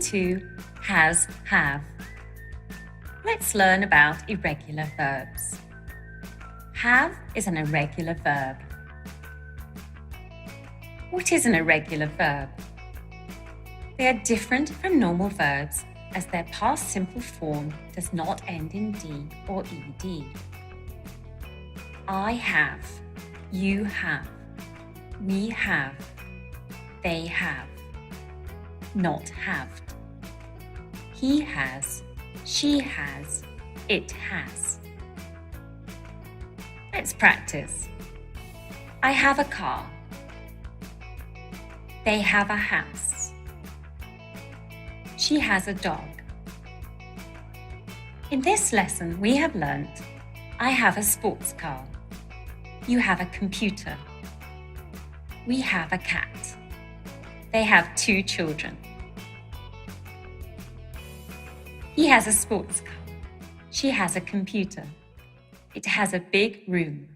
to has, have. Let's learn about irregular verbs. Have is an irregular verb. What is an irregular verb? They are different from normal verbs as their past simple form does not end in D or ED. I have, you have, we have, they have, not halved. He has, she has, it has. Let's practice. I have a car. They have a house. She has a dog. In this lesson, we have learnt, I have a sports car. You have a computer. We have a cat. They have 2 children. He has a sports car. She has a computer. It has a big room.